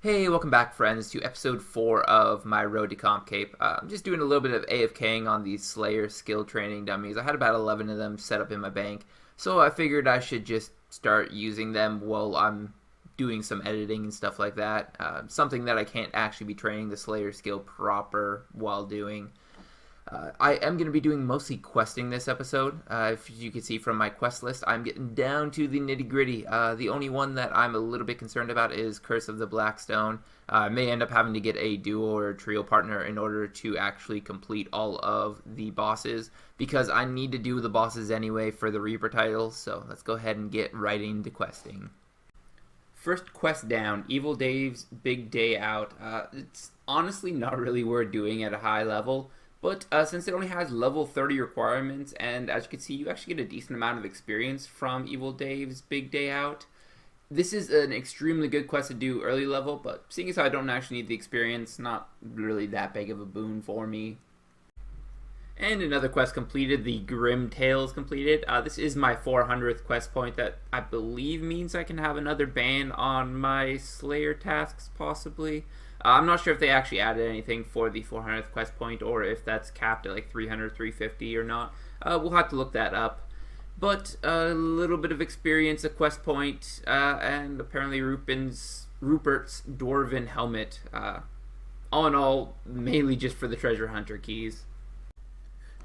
Hey, welcome back, friends, to episode 4 of my Road to Comp Cape. I'm just doing a little bit of AFKing on these Slayer skill training dummies. I had about 11 of them set up in my bank, so I figured I should just start using them while I'm doing some editing and stuff like that. Something that I can't actually be training the Slayer skill proper while doing. I am going to be doing mostly questing this episode. If you can see from my quest list, I'm getting down to the nitty gritty. The only one that I'm a little bit concerned about is Curse of the Blackstone. I may end up having to get a duo or a trio partner in order to actually complete all of the bosses, because I need to do the bosses anyway for the Reaper titles. So let's go ahead and get right into questing. First quest down, Evil Dave's Big Day Out. It's honestly not really worth doing at a high level. But since it only has level 30 requirements, and as you can see, you actually get a decent amount of experience from Evil Dave's Big Day Out. This is an extremely good quest to do early level, but seeing as how I don't actually need the experience, not really that big of a boon for me. And another quest completed, the Grim Tales completed. This is my 400th quest point that I believe means I can have another ban on my Slayer tasks, possibly. I'm not sure if they actually added anything for the 400th quest point or if that's capped at like 300, 350 or not. We'll have to look that up. But a little bit of experience, a quest point, and apparently Rupert's Dwarven Helmet. All in all, mainly just for the treasure hunter keys.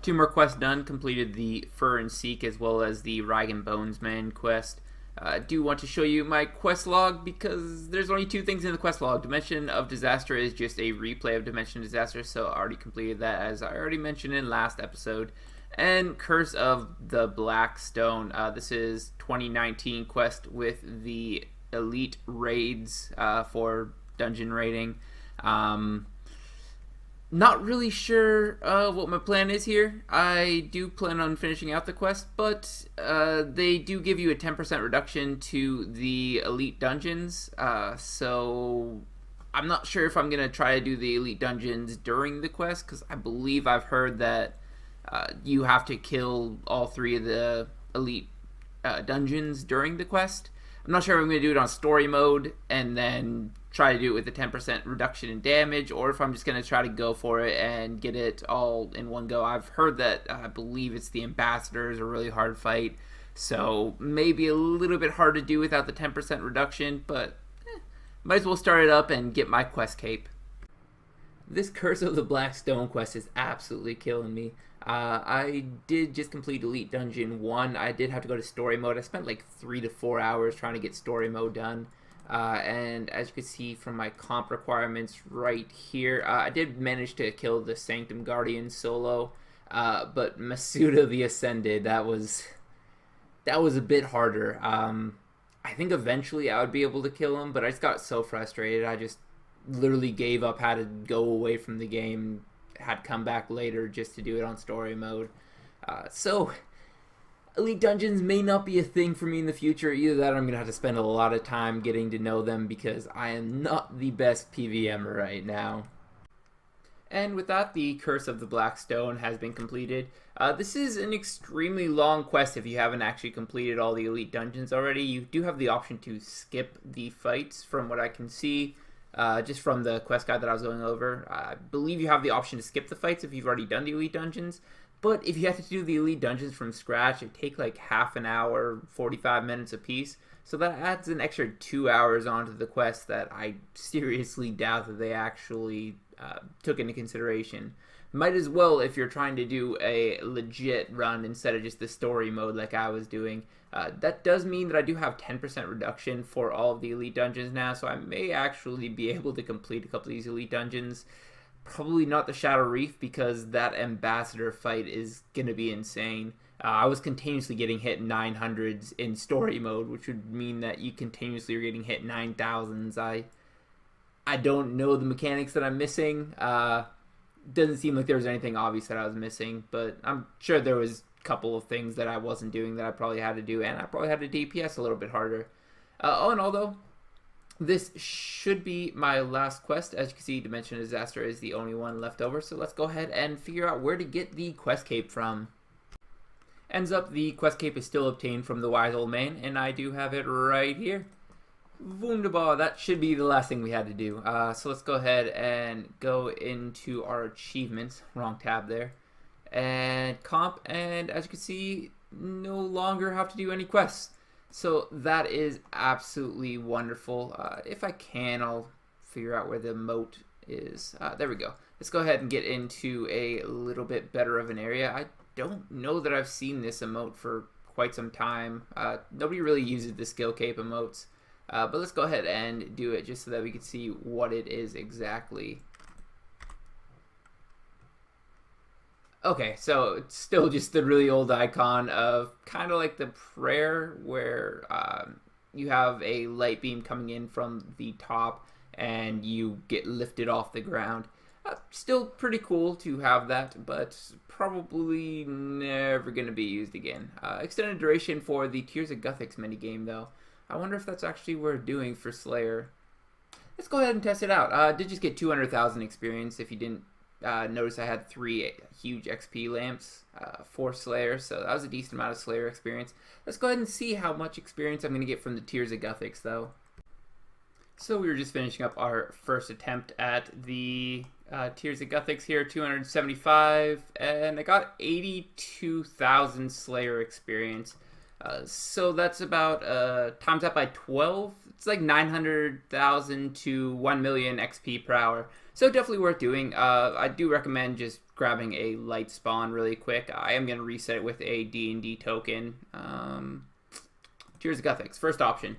2 more quests done, completed the Fur and Seek as well as the Rag and Bones Man quest. I do want to show you my quest log because there's only 2 things in the quest log. Dimension of Disaster is just a replay of Dimension of Disaster, so I already completed that as I already mentioned in last episode. And Curse of the Blackstone. This is 2019 quest with the elite raids for dungeon raiding. Not really sure what my plan is here. I do plan on finishing out the quest, but they do give you a 10% reduction to the elite dungeons. So I'm not sure if I'm going to try to do the elite dungeons during the quest, because I believe I've heard that you have to kill all 3 of the elite dungeons during the quest. I'm not sure if I'm going to do it on story mode and then try to do it with a 10% reduction in damage, or if I'm just going to try to go for it and get it all in one go. I've heard that I believe it's the ambassadors, a really hard fight, so maybe a little bit hard to do without the 10% reduction, but might as well start it up and get my quest cape. This Curse of the Blackstone quest is absolutely killing me. I did just complete Elite Dungeon 1. I did have to go to story mode. I spent like 3 to 4 hours trying to get story mode done. And as you can see from my comp requirements right here, I did manage to kill the Sanctum Guardian solo. But Masuda the Ascended, that was a bit harder. I think eventually I would be able to kill him, but I just got so frustrated. I just literally gave up, had to go away from the game, had come back later just to do it on story mode. So elite dungeons may not be a thing for me in the future. Either that or I'm going to have to spend a lot of time getting to know them because I am not the best PVMer right now. And with that, the Curse of the Blackstone has been completed. This is an extremely long quest if you haven't actually completed all the elite dungeons already. You do have the option to skip the fights from what I can see. Just from the quest guide that I was going over. I believe you have the option to skip the fights if you've already done the elite dungeons, but if you have to do the elite dungeons from scratch, it take like half an hour, 45 minutes a piece, so that adds an extra 2 hours onto the quest that I seriously doubt that they actually took into consideration. Might as well, if you're trying to do a legit run instead of just the story mode like I was doing. That does mean that I do have 10% reduction for all of the elite dungeons now, so I may actually be able to complete a couple of these elite dungeons. Probably not the Shadow Reef, because that ambassador fight is going to be insane. I was continuously getting hit 900s in story mode, which would mean that you continuously are getting hit 9000s. I don't know the mechanics that I'm missing. Doesn't seem like there was anything obvious that I was missing, but I'm sure there was a couple of things that I wasn't doing that I probably had to do, and I probably had to DPS a little bit harder. All in all, though, this should be my last quest. As you can see, Dimension of Disaster is the only one left over, so let's go ahead and figure out where to get the quest cape from. Ends up the quest cape is still obtained from the Wise Old Man, and I do have it right here. Wunderbar, that should be the last thing we had to do. So let's go ahead and go into our achievements. Wrong tab there. And comp, and as you can see, no longer have to do any quests. So that is absolutely wonderful. If I can, I'll figure out where the moat is. There we go. Let's go ahead and get into a little bit better of an area. I don't know that I've seen this emote for quite some time. Nobody really uses the skill cape emotes. But let's go ahead and do it just so that we can see what it is exactly. Okay, so it's still just the really old icon of kind of like the prayer where you have a light beam coming in from the top and you get lifted off the ground. Still pretty cool to have that, but probably never going to be used again. Extended duration for the Tears of Guthix minigame, though. I wonder if that's actually worth doing for Slayer. Let's go ahead and test it out. I did just get 200,000 experience. If you didn't notice, I had 3 huge XP lamps for Slayer, so that was a decent amount of Slayer experience. Let's go ahead and see how much experience I'm going to get from the Tears of Guthix, though. So we were just finishing up our first attempt at the Tears of Guthix here, 275, and I got 82,000 Slayer experience. So that's about, times that by 12, it's like 900,000 to 1 million XP per hour. So definitely worth doing. I do recommend just grabbing a light spawn really quick. I am going to reset it with a D&D token. Tears of Guthix, first option.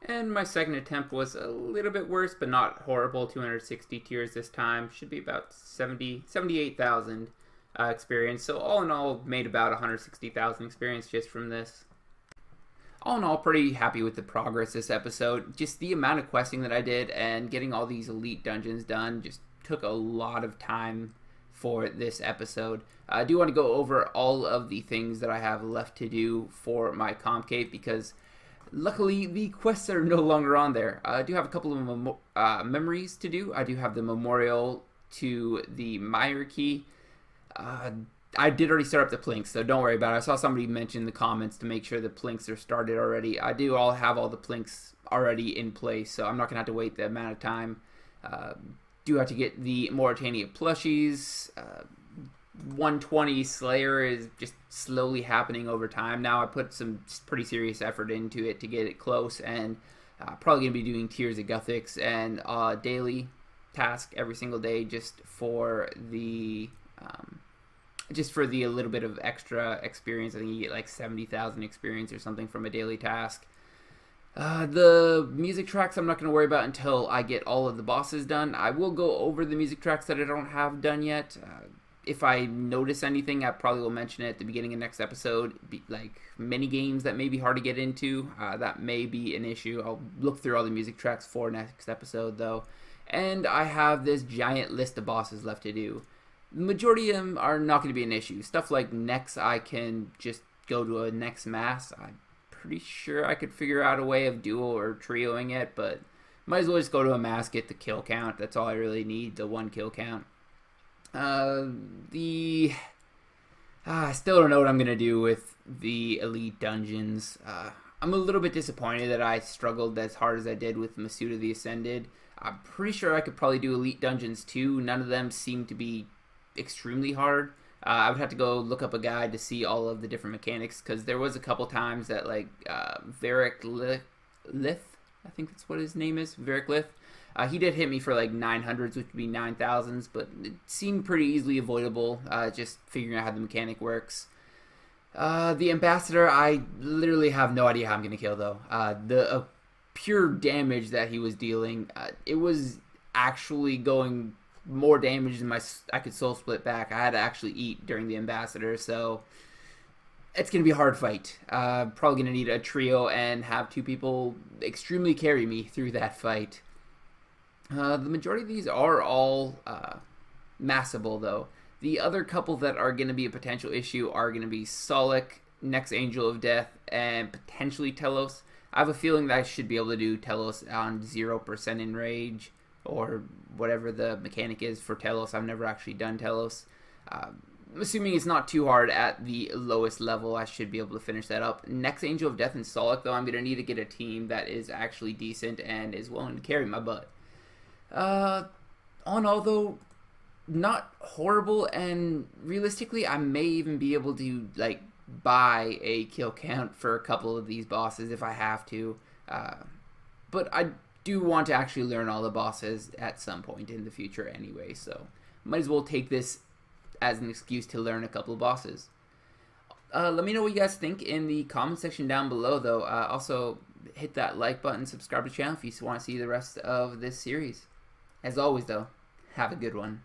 And my second attempt was a little bit worse, but not horrible. 260 tears this time. Should be about 78,000 experience. So all in all, made about 160,000 experience just from this. All in all, pretty happy with the progress this episode. Just the amount of questing that I did and getting all these elite dungeons done just took a lot of time for this episode. I do want to go over all of the things that I have left to do for my comp cape because luckily, the quests are no longer on there. I do have a couple of memories to do. I do have the memorial to the Meyer key. I did already start up the plinks, so don't worry about it. I saw somebody mention in the comments to make sure the plinks are started already. I do have all the plinks already in place, so I'm not going to have to wait the amount of time. Do have to get the Moritania plushies. 120 Slayer is just slowly happening over time. Now I put some pretty serious effort into it to get it close, and probably going to be doing Tears of Guthix and daily task every single day just for the a little bit of extra experience. I think you get like 70,000 experience or something from a daily task. The music tracks I'm not going to worry about until I get all of the bosses done. I will go over the music tracks that I don't have done yet. If I notice anything, I probably will mention it at the beginning of next episode. Like mini games that may be hard to get into, that may be an issue. I'll look through all the music tracks for next episode, though. And I have this giant list of bosses left to do. The majority of them are not going to be an issue. Stuff like Nex, I can just go to a Nex mass. I'm pretty sure I could figure out a way of duo or trioing it, but might as well just go to a mass, get the kill count. That's all I really need, the 1 kill count. I still don't know what I'm going to do with the elite dungeons. I'm a little bit disappointed that I struggled as hard as I did with Masuda the Ascended. I'm pretty sure I could probably do elite dungeons too. None of them seem to be extremely hard. I would have to go look up a guide to see all of the different mechanics, because there was a couple times that like Varric Lith, I think that's what his name is, Varric Lith. He did hit me for like 900s, which would be 9,000s, but it seemed pretty easily avoidable, just figuring out how the mechanic works. The Ambassador, I literally have no idea how I'm going to kill, though. The pure damage that he was dealing, it was actually going more damage than I could soul split back. I had to actually eat during the Ambassador, so it's going to be a hard fight. Probably going to need a trio and have 2 people extremely carry me through that fight. The majority of these are all massable, though. The other couple that are going to be a potential issue are going to be Solek, Next Angel of Death, and potentially Telos. I have a feeling that I should be able to do Telos on 0% Enrage, or whatever the mechanic is for Telos. I've never actually done Telos. assuming it's not too hard at the lowest level, I should be able to finish that up. Next Angel of Death and Solak, though, I'm going to need to get a team that is actually decent and is willing to carry my butt. On all, though, not horrible, and realistically, I may even be able to, like, buy a kill count for a couple of these bosses if I have to. But I do want to actually learn all the bosses at some point in the future anyway, so might as well take this as an excuse to learn a couple of bosses. Let me know what you guys think in the comment section down below, though. Also, hit that like button, subscribe to the channel if you want to see the rest of this series. As always, though, have a good one.